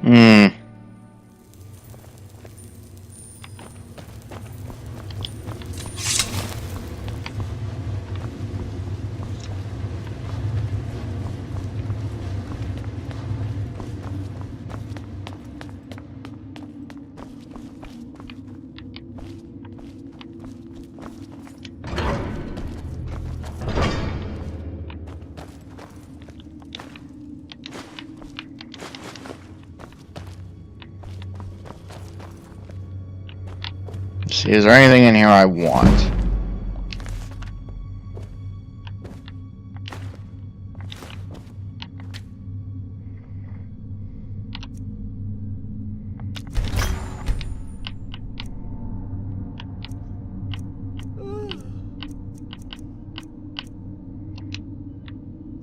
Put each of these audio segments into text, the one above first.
Hmm. Let's see, is there anything in here I want?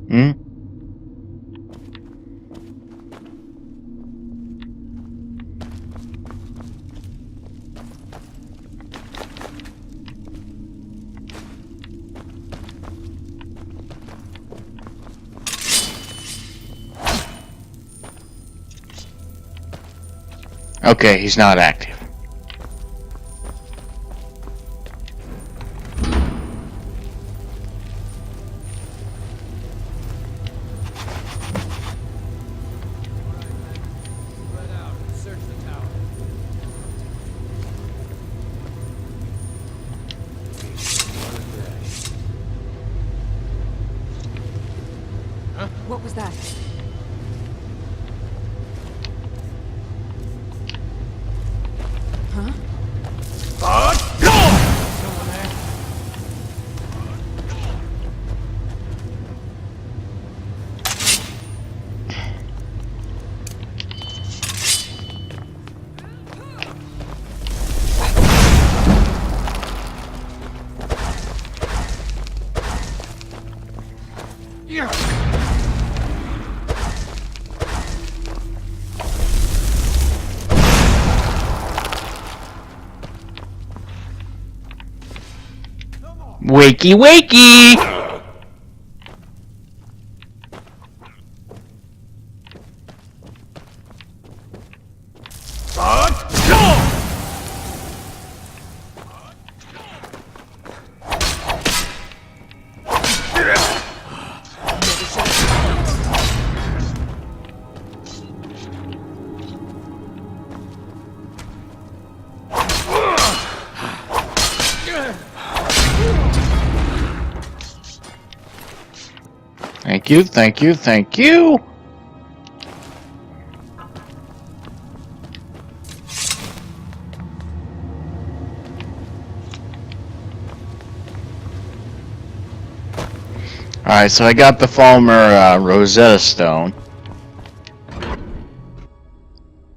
Hmm? Okay, he's not active. What was that? Huh? Someone there? Wakey, wakey! Thank you, thank you, thank you! Alright, so I got the Falmer Rosetta Stone.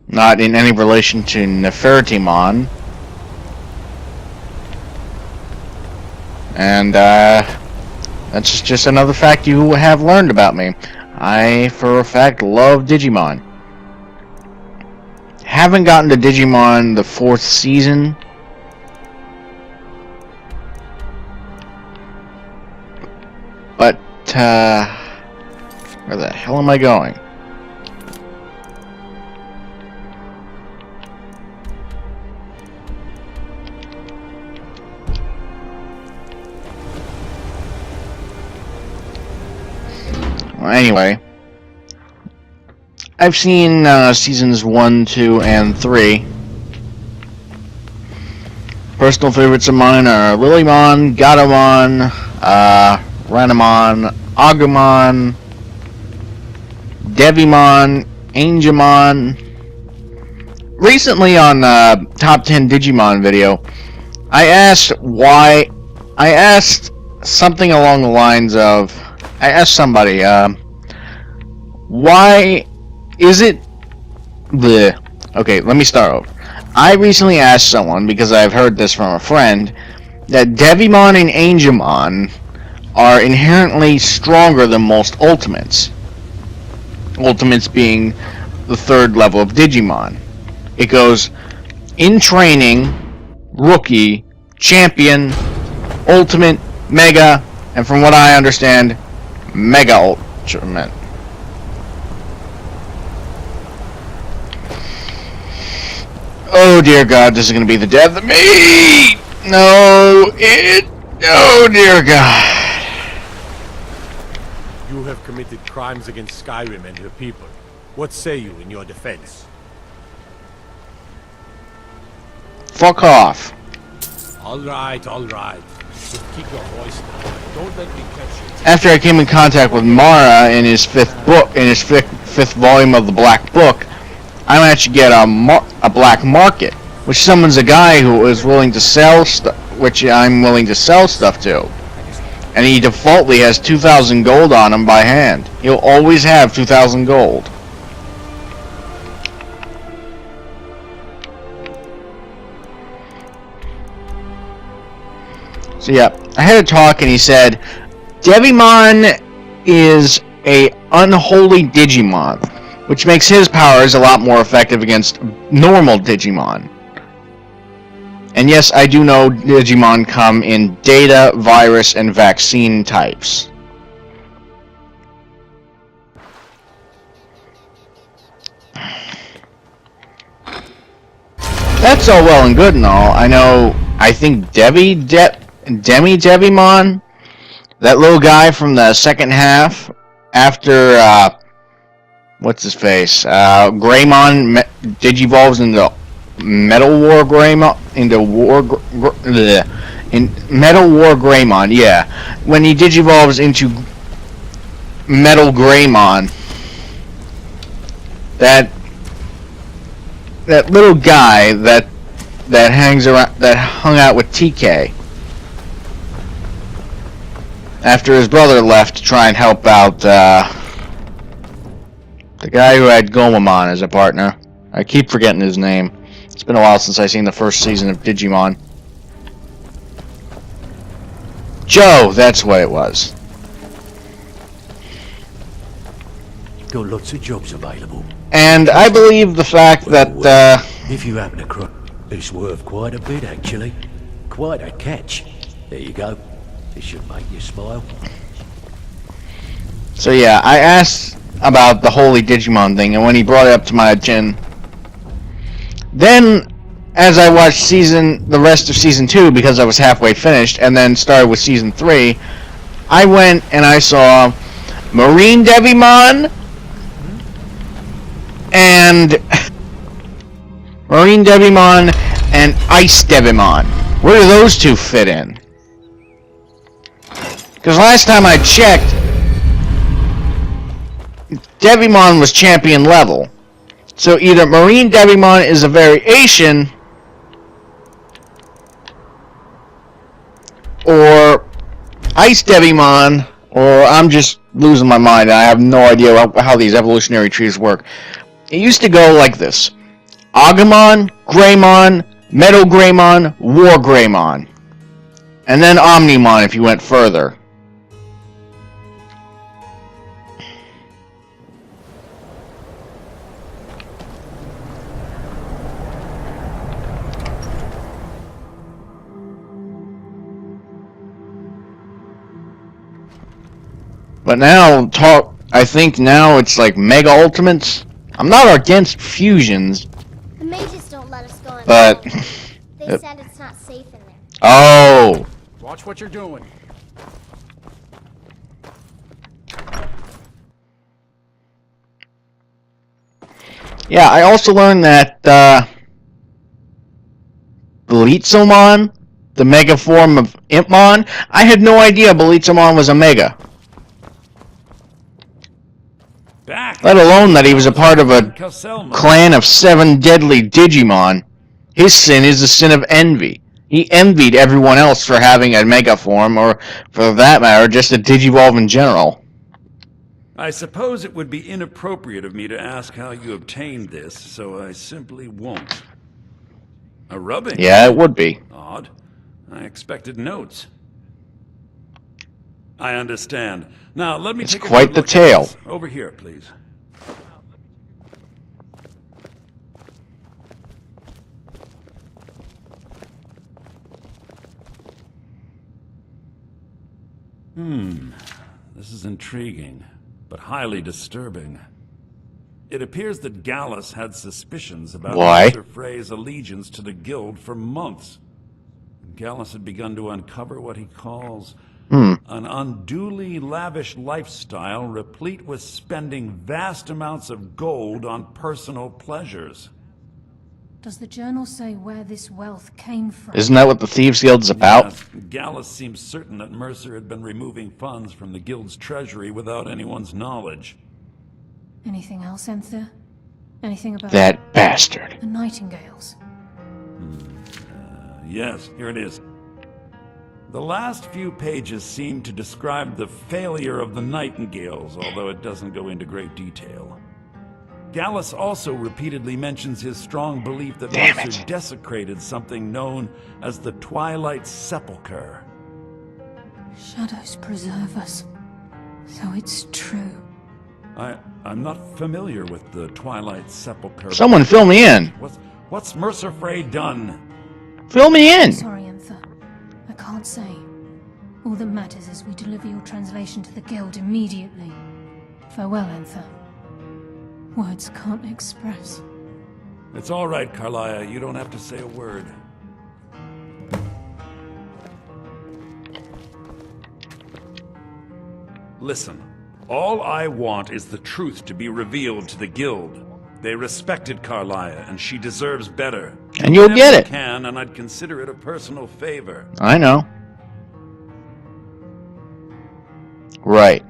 Not in any relation to Nefertimon. And, that's just another fact you have learned about me. I, for a fact, love Digimon. Haven't gotten to Digimon the 4th season. But, where the hell am I going? Well, anyway, I've seen seasons 1, 2, and 3. Personal favorites of mine are Lilymon, Gatomon, Renamon, Agumon, Devimon, Angemon. Recently on Top 10 Digimon video, I asked something along the lines of, I asked somebody, why is it the... Okay, let me start over. I recently asked someone, because I've heard this from a friend, that Devimon and Angemon are inherently stronger than most Ultimates. Ultimates being the 3rd level of Digimon. It goes in training, rookie, champion, ultimate, mega, and from what I understand, mega ultimate. Oh dear God, this is gonna be the death of me! No, oh dear God. You have committed crimes against Skyrim and her people. What say you in your defense? Fuck off. All right, all right. Just keep your voice down. Don't let me catch you. After I came in contact with Mara in his fifth volume of the Black Book, I managed to get a black market, which summons a guy who is willing to sell stuff, which I'm willing to sell stuff to. And he defaultly has 2,000 gold on him by hand. He'll always have 2,000 gold. So yeah, I had a talk and he said, Devimon is a unholy Digimon, which makes his powers a lot more effective against normal Digimon. And yes, I do know Digimon come in data, virus, and vaccine types. That's all well and good and all. I think Demi Devimon, that little guy from the second half, after, what's his face? Greymon digivolves into Metal War Greymon, in Metal War Greymon, yeah. When he digivolves into Metal Greymon, that little guy that hangs around, that hung out with TK after his brother left to try and help out the guy who had Gomamon as a partner. I keep forgetting his name. It's been a while since I've seen the first season of Digimon. Joe, that's what it was. Got lots of jobs available. And I believe the fact that if you happen to cross, it's worth quite a bit actually. Quite a catch. There you go. This should make you smile. So yeah, I asked about the holy Digimon thing, and when he brought it up to my attention, then as I watched the rest of season 2 because I was halfway finished, and then started with season 3, I went and I saw Marine Devimon and Ice Devimon. Where do those two fit in? Because last time I checked, Devimon was champion level. So either Marine Devimon is a variation, or Ice Devimon, or I'm just losing my mind. I have no idea how these evolutionary trees work. It used to go like this: Agumon, Greymon, Metal Greymon, War Greymon, and then Omnimon if you went further. But now, I think now it's like Mega Ultimates. I'm not against fusions. The mages don't let us go in. But they said it's not safe in there. Oh. Watch what you're doing. Yeah, I also learned that Belitsomon, the Mega form of Impmon, I had no idea Belitsomon was a Mega. Let alone that he was a part of a clan of 7 deadly Digimon. His sin is the sin of envy. He envied everyone else for having a Mega form, or for that matter, just a Digivolve in general. I suppose it would be inappropriate of me to ask how you obtained this, so I simply won't. A rubbing? Yeah, it would be. Odd. I expected notes. I understand. Now, let me It's take a quite good the look at tale. this. Over here, please. This is intriguing, but highly disturbing. It appears that Gallus had suspicions about Why? Mr. Frey's allegiance to the guild for months. Gallus had begun to uncover what he calls an unduly lavish lifestyle replete with spending vast amounts of gold on personal pleasures. Does the journal say where this wealth came from? Isn't that what the Thieves Guild's about? Yes, Gallus seems certain that Mercer had been removing funds from the guild's treasury without anyone's knowledge. Anything else, Enther? Anything about That bastard. the Nightingales? Yes, here it is. The last few pages seem to describe the failure of the Nightingales, although it doesn't go into great detail. Gallus also repeatedly mentions his strong belief that Damn Mercer it. desecrated something known as the Twilight Sepulchre. Shadows preserve us. So it's true. I'm not familiar with the Twilight Sepulchre. Someone fill me in. What's Mercer Frey done? Fill me in. Sorry, Enther. I can't say. All that matters is we deliver your translation to the guild immediately. Farewell, Enther. Words can't express. It's all right, Carlia. You don't have to say a word. Listen, all I want is the truth to be revealed to the guild. They respected Carlia, and she deserves better. And you'll get it. Can, and I'd consider it a personal favor. I know. Right.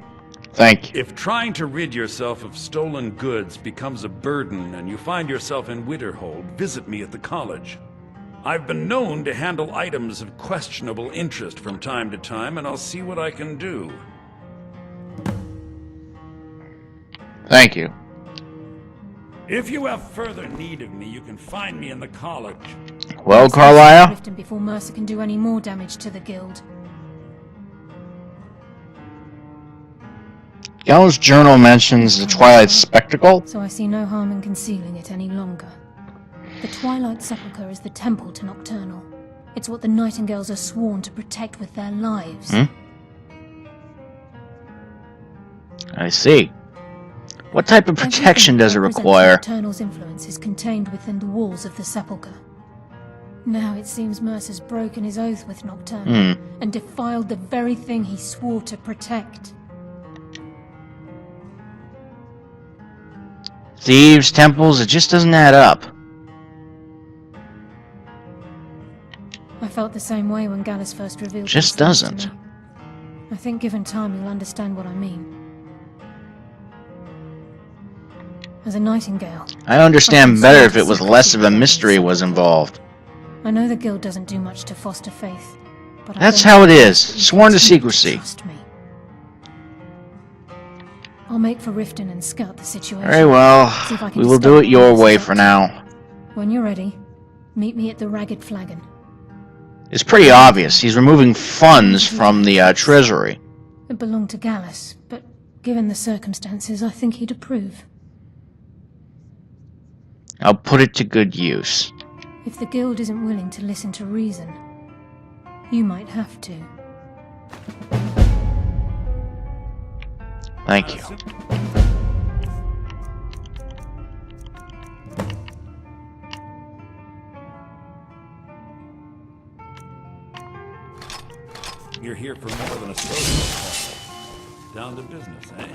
Thank you. If trying to rid yourself of stolen goods becomes a burden and you find yourself in Winterhold, visit me at the college. I've been known to handle items of questionable interest from time to time, and I'll see what I can do. Thank you. If you have further need of me, you can find me in the college. Well, Carlisle, Lift him before Mercer can do any more damage to the guild. Gallus' journal mentions the Twilight Spectacle. So I see no harm in concealing it any longer. The Twilight Sepulchre is the temple to Nocturnal. It's what the Nightingales are sworn to protect with their lives. I see. What type of protection Everything does it that represents require? Nocturnal's influence is contained within the walls of the Sepulchre. Now it seems Mercer's broken his oath with Nocturnal and defiled the very thing he swore to protect. Thieves, temples, it just doesn't add up. I felt the same way when Gallus first revealed Just these things to doesn't. me. I think given time you'll understand what I mean. As a Nightingale, I'd understand better if it was less of a mystery was involved. I know the guild doesn't do much to foster faith, but That's I how don't it think is. you Sworn to continue secrecy. Trust me. I'll make for Riften and scout the situation. Very well. See if I can We will discover do it your what way it's for up now. to. When you're ready, meet me at the Ragged Flagon. It's pretty obvious. He's removing funds from the treasury. It belonged to Gallus, but given the circumstances, I think he'd approve. I'll put it to good use. If the guild isn't willing to listen to reason, you might have to. Thank you. You're here for more than a social call. Down to business, eh?